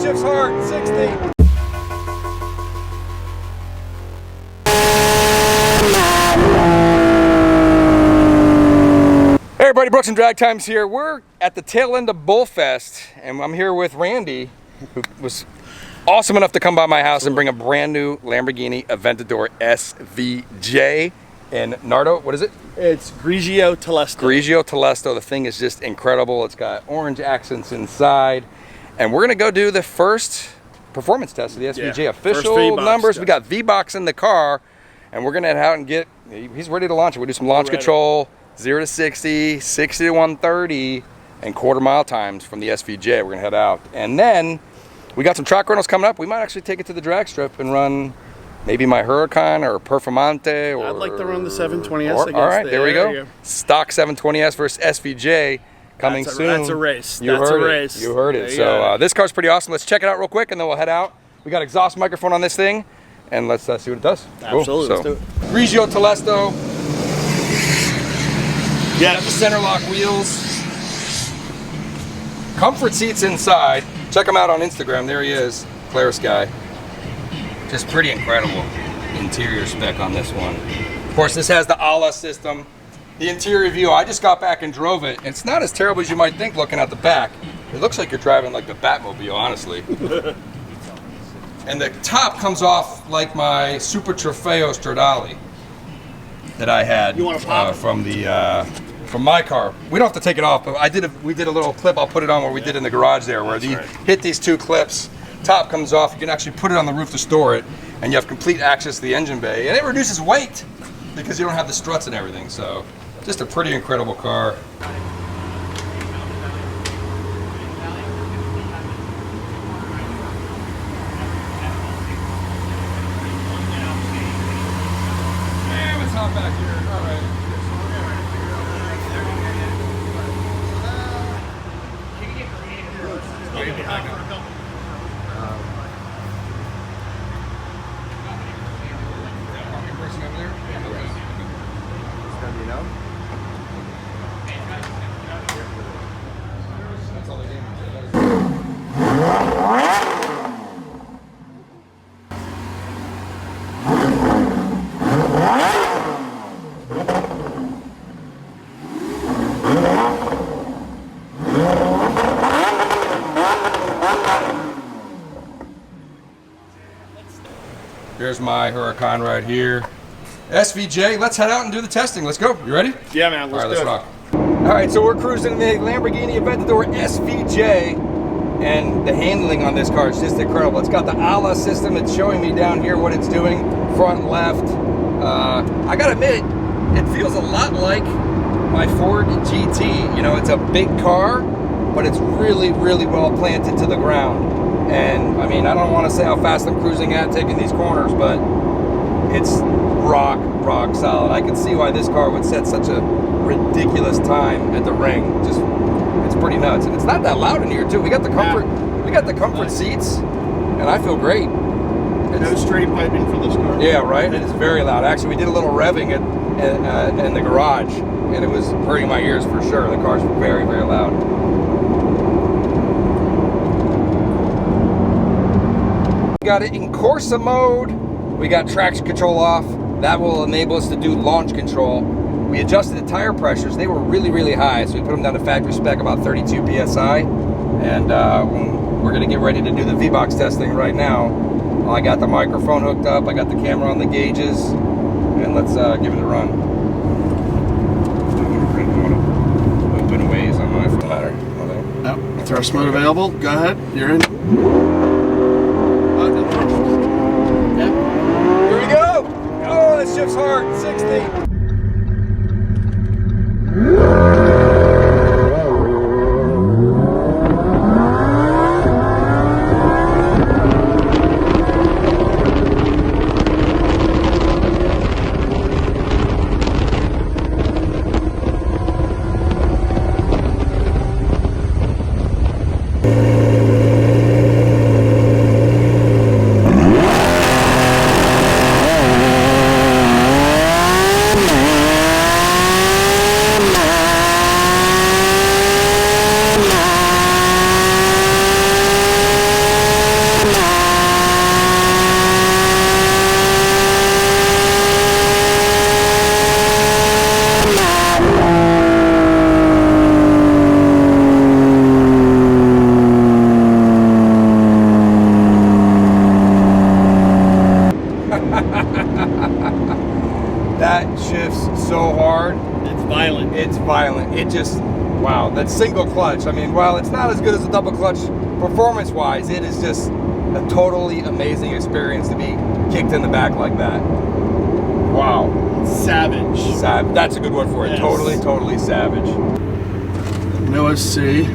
shifts hard, 60. Hey everybody, Brooks and Drag Times here. We're at the tail end of Bullfest, and I'm here with Randy, who was awesome enough to come by my house and bring a brand new Lamborghini Aventador SVJ. And Nardo, what is it? It's Grigio Telesto. Grigio Telesto. The thing is just incredible. It's got orange accents inside. And we're gonna go do the first performance test of the SVJ. Official numbers. We got VBOX in the car, and we're gonna head out and get, he's ready to launch it. We'll do some launch control, 0 to 60, 60 to 130, and quarter-mile times from the SVJ. We're gonna head out. And then we got some track rentals coming up. We might actually take it to the drag strip and run maybe my Huracan or Performante. Or I'd like to run the 720S against all right, there we go. Stock 720S versus SVJ coming soon. That's a race. You heard it. So this car's pretty awesome. Let's check it out real quick and then we'll head out. We got exhaust microphone on this thing and let's see what it does. Absolutely, cool. let's do it. Grigio Telesto. Yeah, the center lock wheels. Comfort seats inside. Check him out on Instagram. There he is, Claris guy. Just pretty incredible interior spec on this one. Of course, this has the ALA system. The interior view, I just got back and drove it. It's not as terrible as you might think looking at the back. It looks like you're driving like the Batmobile, honestly. And the top comes off like my Super Trofeo Stradale that I had from my car. We don't have to take it off, but we did a little clip. I'll put it on where we did in the garage there, where you hit these two clips. Top comes off, you can actually put it on the roof to store it, and you have complete access to the engine bay, and it reduces weight because you don't have the struts and everything. So just a pretty incredible car. Damn, it's hot back here. All right. Here's my Huracan right here. SVJ, let's head out and do the testing. Let's go. You ready? Yeah, man. Let's rock. All right, so we're cruising the Lamborghini Aventador SVJ, and the handling on this car is just incredible. It's got the ALA system. It's showing me down here what it's doing, front, left. I gotta admit, it feels a lot like my Ford GT. You know, it's a big car, but it's really, really well planted to the ground. And I mean, I don't want to say how fast I'm cruising at taking these corners, but it's rock solid. I can see why this car would set such a ridiculous time at the ring. Just, it's pretty nuts. And it's not that loud in here too. We got the comfort seats, and I feel great. No straight piping for this car. Yeah, right. It is very loud. Actually, we did a little revving in the garage, and it was hurting my ears for sure. The car's very, very loud. We got it in Corsa mode. We got traction control off. That will enable us to do launch control. We adjusted the tire pressures. They were really, really high, so we put them down to factory spec, about 32 PSI. And we're gonna get ready to do the VBOX testing right now. I got the microphone hooked up. I got the camera on the gauges. And let's give it a run. I'm gonna open ways on my phone. Yep. Thrust mode available. Go ahead. You're in. Here we go! Oh, this shifts hard, 60. it just, wow, that single clutch. I mean, while it's not as good as a double clutch performance-wise, it is just a totally amazing experience to be kicked in the back like that. Wow. Savage. That's a good word for it. Yes. Totally savage. No SC.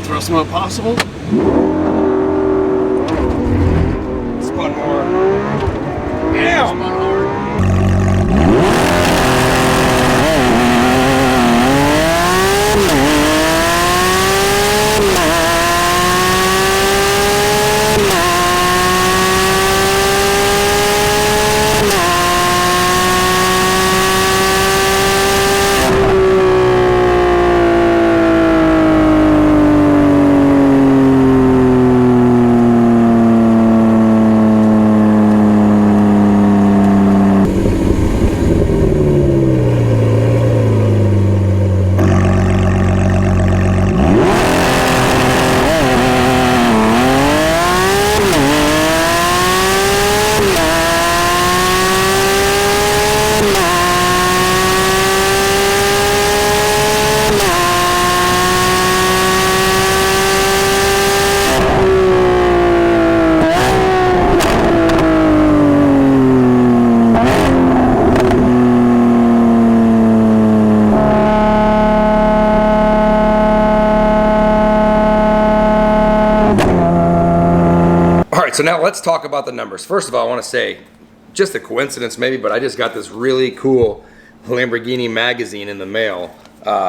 Thrust mode possible. Spun more. Damn! Spun hard. So now let's talk about the numbers. First of all, I want to say, just a coincidence maybe, but I just got this really cool Lamborghini magazine in the mail,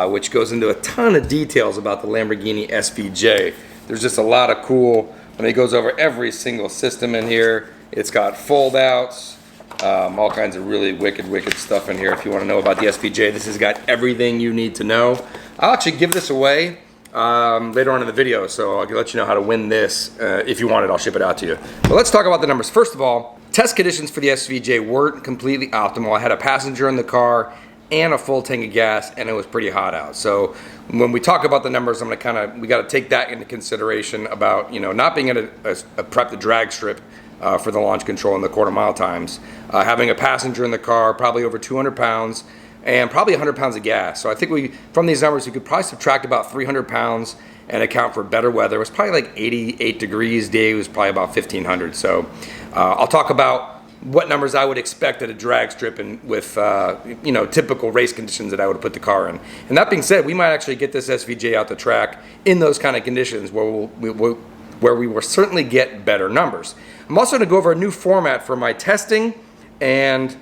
which goes into a ton of details about the Lamborghini SVJ. There's just a lot of cool, I mean, it goes over every single system in here. It's got fold outs, all kinds of really wicked stuff in here. If you want to know about the SVJ, this has got everything you need to know. I'll actually give this away later on in the video, so I'll let you know how to win this. If you want it, I'll ship it out to you. But let's talk about the numbers. First of all, test conditions for the SVJ weren't completely optimal. I had a passenger in the car and a full tank of gas, and it was pretty hot out. So when we talk about the numbers, we got to take that into consideration about, you know, not being at a prep the drag strip for the launch control and the quarter-mile times, having a passenger in the car, probably over 200 pounds, and probably 100 pounds of gas. So I think from these numbers, we could probably subtract about 300 pounds and account for better weather. It was probably like 88 degrees. Day was probably about 1,500. So I'll talk about what numbers I would expect at a drag strip and with you know, typical race conditions that I would put the car in. And that being said, we might actually get this SVJ out the track in those kind of conditions where we will certainly get better numbers. I'm also going to go over a new format for my testing, and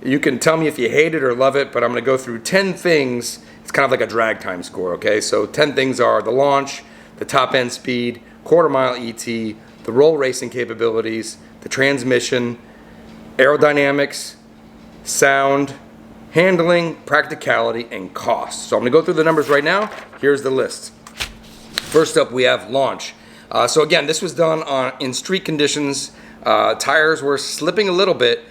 you can tell me if you hate it or love it, but I'm going to go through 10 things. It's kind of like a drag time score, okay? So 10 things are the launch, the top end speed, quarter-mile ET, the roll racing capabilities, the transmission, aerodynamics, sound, handling, practicality, and cost. So I'm going to go through the numbers right now. Here's the list. First up, we have launch. So again, this was done in street conditions. Tires were slipping a little bit.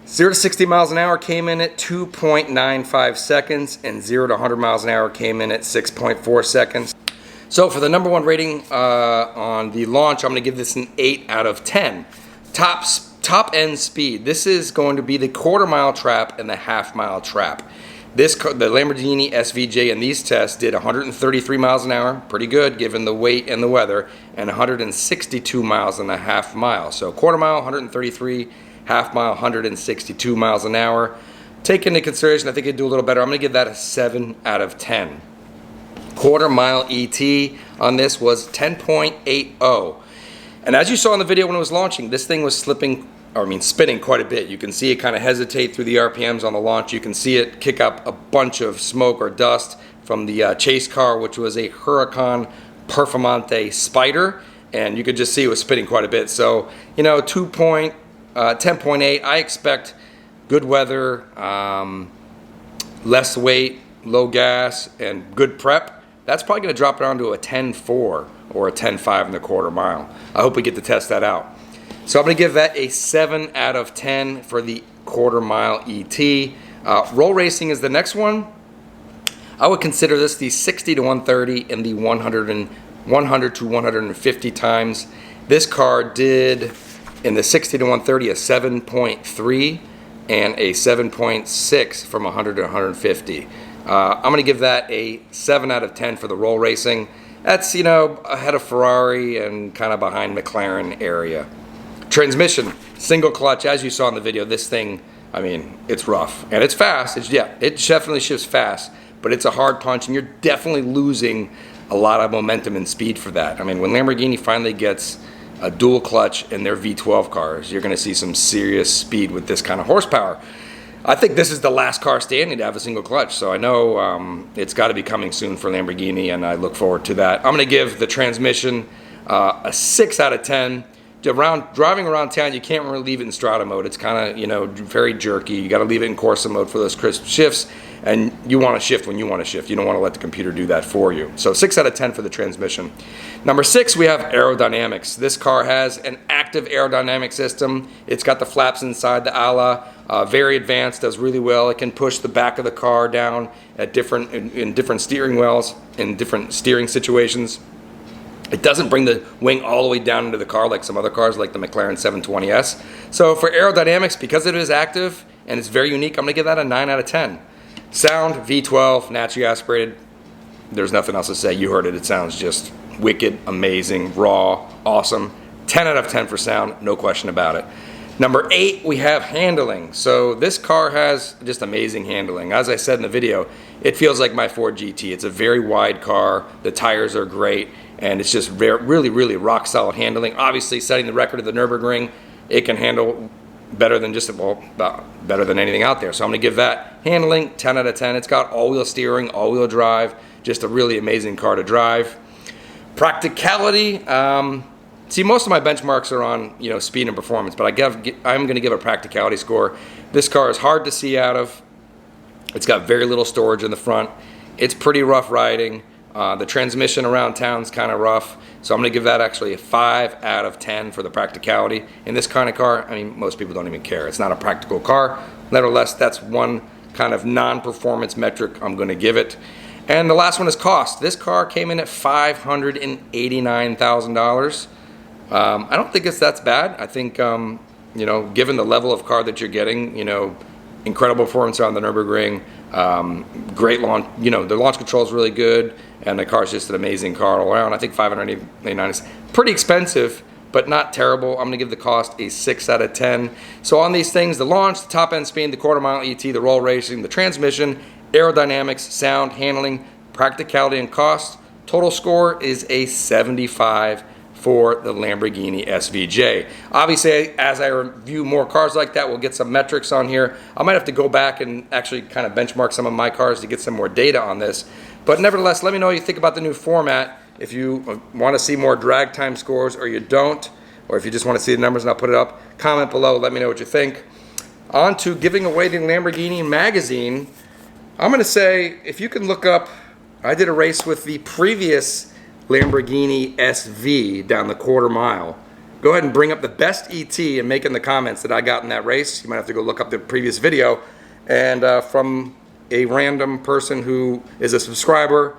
0 to 60 miles an hour came in at 2.95 seconds, and 0 to 100 miles an hour came in at 6.4 seconds. So for the number one rating on the launch, I'm going to give this an 8 out of 10. Top end speed. This is going to be the quarter-mile trap and the half-mile trap. The Lamborghini SVJ in these tests did 133 miles an hour, pretty good given the weight and the weather, and 162 miles and a half mile. So quarter mile, 133, half mile, 162 miles an hour. take into consideration, I think it'd do a little better. I'm going to give that a 7 out of 10. Quarter mile ET on this was 10.80. And as you saw in the video when it was launching, this thing was spinning quite a bit. You can see it kind of hesitate through the RPMs on the launch. You can see it kick up a bunch of smoke or dust from the chase car, which was a Huracan Performante Spider. And you could just see it was spinning quite a bit. So, 10.8, I expect good weather, less weight, low gas, and good prep. That's probably going to drop it down to a 10.4 or a 10.5 in the quarter mile. I hope we get to test that out. So I'm going to give that a 7 out of 10 for the quarter mile ET. Roll racing is the next one. I would consider this the 60 to 130 and the 100 to 150 times. This car did in the 60 to 130 a 7.3 and a 7.6 from 100 to 150. I'm going to give that a 7 out of 10 for the roll racing. That's, ahead of Ferrari and kind of behind McLaren area. Transmission, single clutch, as you saw in the video, this thing, it's rough. And it's fast. It definitely shifts fast, but it's a hard punch, and you're definitely losing a lot of momentum and speed for that. When Lamborghini finally gets a dual clutch in their V12 cars, you're going to see some serious speed with this kind of horsepower. I think this is the last car standing to have a single clutch, so I know it's got to be coming soon for Lamborghini, and I look forward to that. I'm going to give the transmission a 6 out of 10. Driving around town, you can't really leave it in Strata mode. It's kind of, very jerky. You got to leave it in Corsa mode for those crisp shifts, and you want to shift when you want to shift. You don't want to let the computer do that for you. So 6 out of 10 for the transmission. Number 6, we have aerodynamics. This car has an active aerodynamic system. It's got the flaps inside the ala, very advanced, does really well. It can push the back of the car down at in different steering wheels, in different steering situations. It doesn't bring the wing all the way down into the car like some other cars, like the McLaren 720S. So for aerodynamics, because it is active and it's very unique, I'm going to give that a 9 out of 10. Sound, V12, naturally aspirated. There's nothing else to say. You heard it. It sounds just wicked, amazing, raw, awesome. 10 out of 10 for sound, no question about it. Number 8, we have handling. So this car has just amazing handling. As I said in the video, it feels like my Ford GT. It's a very wide car. The tires are great. And it's just really, really rock solid handling. Obviously, setting the record of the Nürburgring, it can handle better than better than anything out there. So I'm going to give that handling 10 out of 10. It's got all-wheel steering, all-wheel drive, just a really amazing car to drive. Practicality. See, most of my benchmarks are on speed and performance, but I'm going to give a practicality score. This car is hard to see out of. It's got very little storage in the front. It's pretty rough riding. The transmission around town is kind of rough, so I'm going to give that actually a 5 out of 10 for the practicality. In this kind of car, most people don't even care. It's not a practical car. Nevertheless, that's one kind of non-performance metric I'm going to give it. And the last one is cost. This car came in at $589,000. I don't think that's bad. I think, given the level of car that you're getting, incredible performance on the Nürburgring, great launch, the launch control is really good, and the car is just an amazing car all around. I think $589 is pretty expensive, but not terrible. I'm going to give the cost a 6 out of 10. So on these things, the launch, the top end speed, the quarter mile ET, the roll racing, the transmission, aerodynamics, sound, handling, practicality, and cost, total score is a 75 for the Lamborghini SVJ. Obviously, as I review more cars like that, we'll get some metrics on here. I might have to go back and actually kind of benchmark some of my cars to get some more data on this. But nevertheless, let me know what you think about the new format. If you want to see more drag time scores or you don't, or if you just want to see the numbers and I'll put it up, comment below, let me know what you think. On to giving away the Lamborghini magazine. I'm going to say, if you can look up, I did a race with the previous Lamborghini SV down the quarter mile. Go ahead and bring up the best ET and make in the comments that I got in that race. You might have to go look up the previous video. And from a random person who is a subscriber,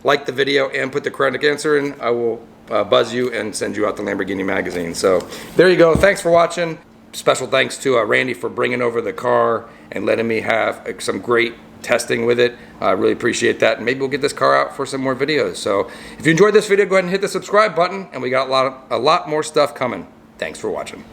like the video and put the correct answer in, I will buzz you and send you out the Lamborghini magazine. So there you go. Thanks for watching. Special thanks to Randy for bringing over the car and letting me have some great testing with it. I really appreciate that, and maybe we'll get this car out for some more videos. So if you enjoyed this video, go ahead and hit the subscribe button, and we got a lot more stuff coming. Thanks for watching.